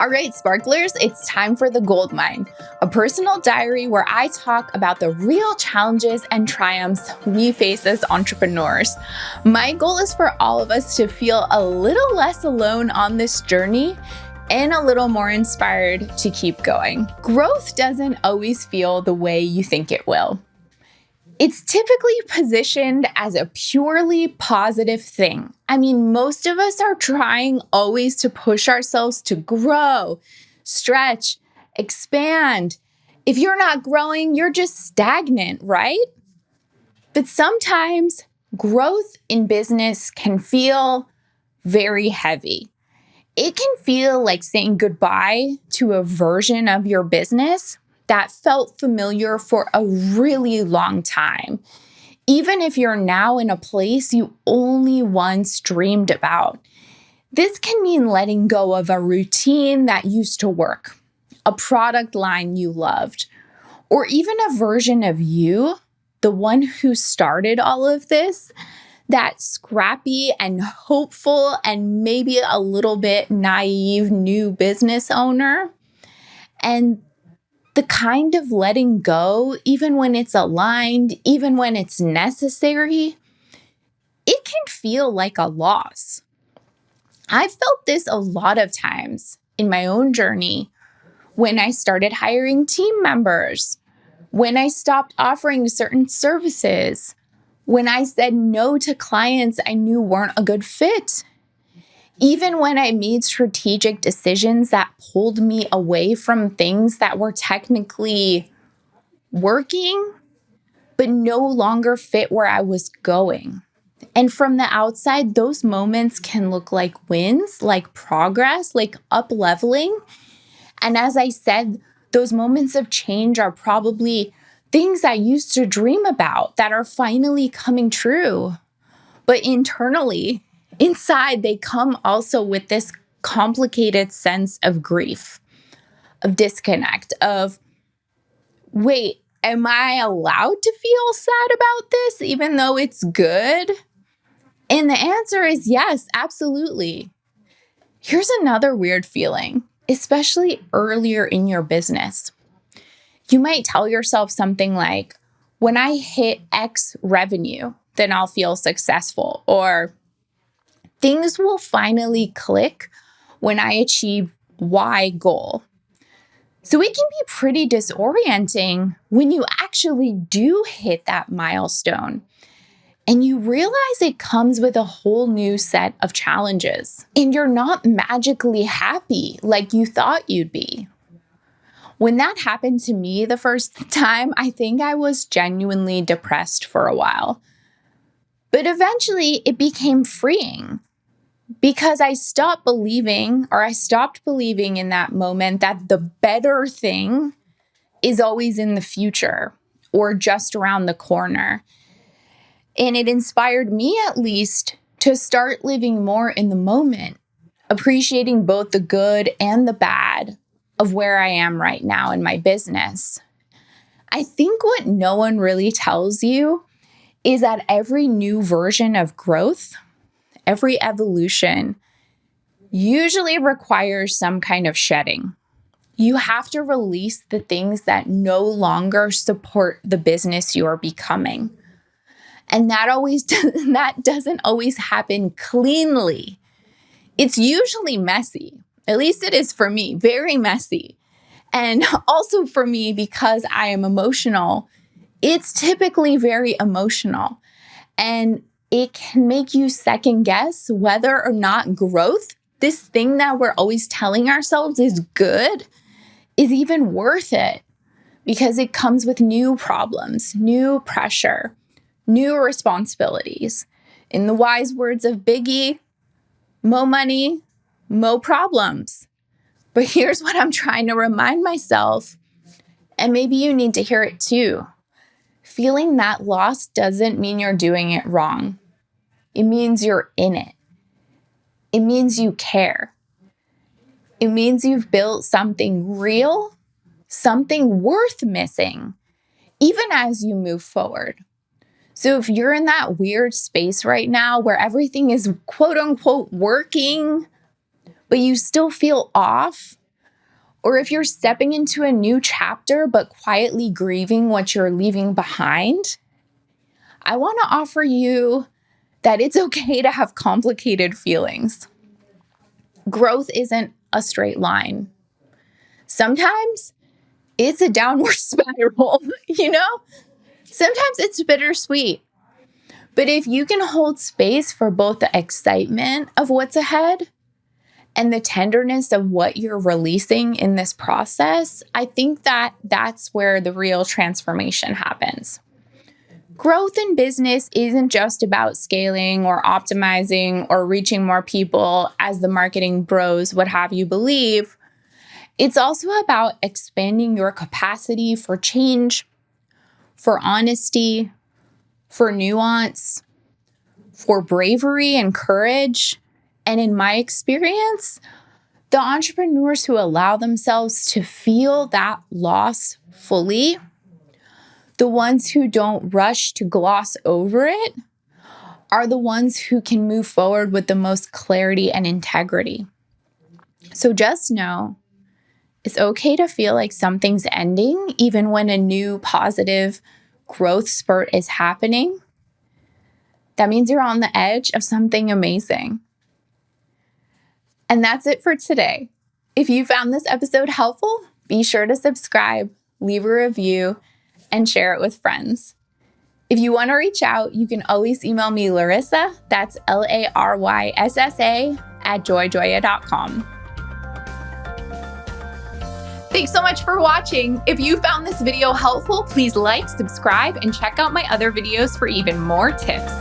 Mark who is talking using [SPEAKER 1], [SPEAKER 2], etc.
[SPEAKER 1] All right, sparklers, it's time for the gold mine, a personal diary where I talk about the real challenges and triumphs we face as entrepreneurs. My goal is for all of us to feel a little less alone on this journey and a little more inspired to keep going. Growth doesn't always feel the way you think it will. It's typically positioned as a purely positive thing. I mean, most of us are trying always to push ourselves to grow, stretch, expand. If you're not growing, you're just stagnant, right? But sometimes growth in business can feel very heavy. It can feel like saying goodbye to a version of your business that felt familiar for a really long time, even if you're now in a place you only once dreamed about. This can mean letting go of a routine that used to work, a product line you loved, or even a version of you, the one who started all of this, that scrappy and hopeful and maybe a little bit naive new business owner. And the kind of letting go, even when it's aligned, even when it's necessary, it can feel like a loss. I've felt this a lot of times in my own journey when I started hiring team members, when I stopped offering certain services, when I said no to clients I knew weren't a good fit. Even when I made strategic decisions that pulled me away from things that were technically working, but no longer fit where I was going. And from the outside, those moments can look like wins, like progress, like up-leveling. And as I said, those moments of change are probably things I used to dream about that are finally coming true. But internally, inside, they come also with this complicated sense of grief, of disconnect, of, wait, am I allowed to feel sad about this even though it's good? And the answer is yes, absolutely. Here's another weird feeling, especially earlier in your business. You might tell yourself something like, when I hit X revenue, then I'll feel successful, or things will finally click when I achieve Y goal. So it can be pretty disorienting when you actually do hit that milestone and you realize it comes with a whole new set of challenges and you're not magically happy like you thought you'd be. When that happened to me the first time, I think I was genuinely depressed for a while. But eventually it became freeing because I stopped believing in that moment that the better thing is always in the future or just around the corner. And it inspired me, at least, to start living more in the moment, appreciating both the good and the bad of where I am right now in my business. I think what no one really tells you is that every new version of growth, every evolution, usually requires some kind of shedding. You have to release the things that no longer support the business you're becoming. And that doesn't always happen cleanly. It's usually messy. At least it is for me, very messy. And also for me, because I am emotional, it's typically very emotional. And it can make you second guess whether or not growth, this thing that we're always telling ourselves is good, is even worth it. Because it comes with new problems, new pressure, new responsibilities. In the wise words of Biggie, mo money, mo problems. But here's what I'm trying to remind myself, and maybe you need to hear it too. Feeling that loss doesn't mean you're doing it wrong. It means you're in it. It means you care. It means you've built something real, something worth missing, even as you move forward. So if you're in that weird space right now where everything is quote unquote working, but you still feel off, or if you're stepping into a new chapter but quietly grieving what you're leaving behind, I want to offer you that it's okay to have complicated feelings. Growth isn't a straight line. Sometimes it's a downward spiral, Sometimes it's bittersweet. But if you can hold space for both the excitement of what's ahead and the tenderness of what you're releasing in this process, I think that that's where the real transformation happens. Growth in business isn't just about scaling or optimizing or reaching more people as the marketing bros would have you believe. It's also about expanding your capacity for change, for honesty, for nuance, for bravery and courage. And in my experience, the entrepreneurs who allow themselves to feel that loss fully, the ones who don't rush to gloss over it, are the ones who can move forward with the most clarity and integrity. So just know, it's okay to feel like something's ending, even when a new positive growth spurt is happening. That means you're on the edge of something amazing. And that's it for today. If you found this episode helpful, be sure to subscribe, leave a review, and share it with friends. If you want to reach out, you can always email me Larissa, that's LARYSSA, @joyjoya.com. Thanks so much for watching. If you found this video helpful, please like, subscribe, and check out my other videos for even more tips.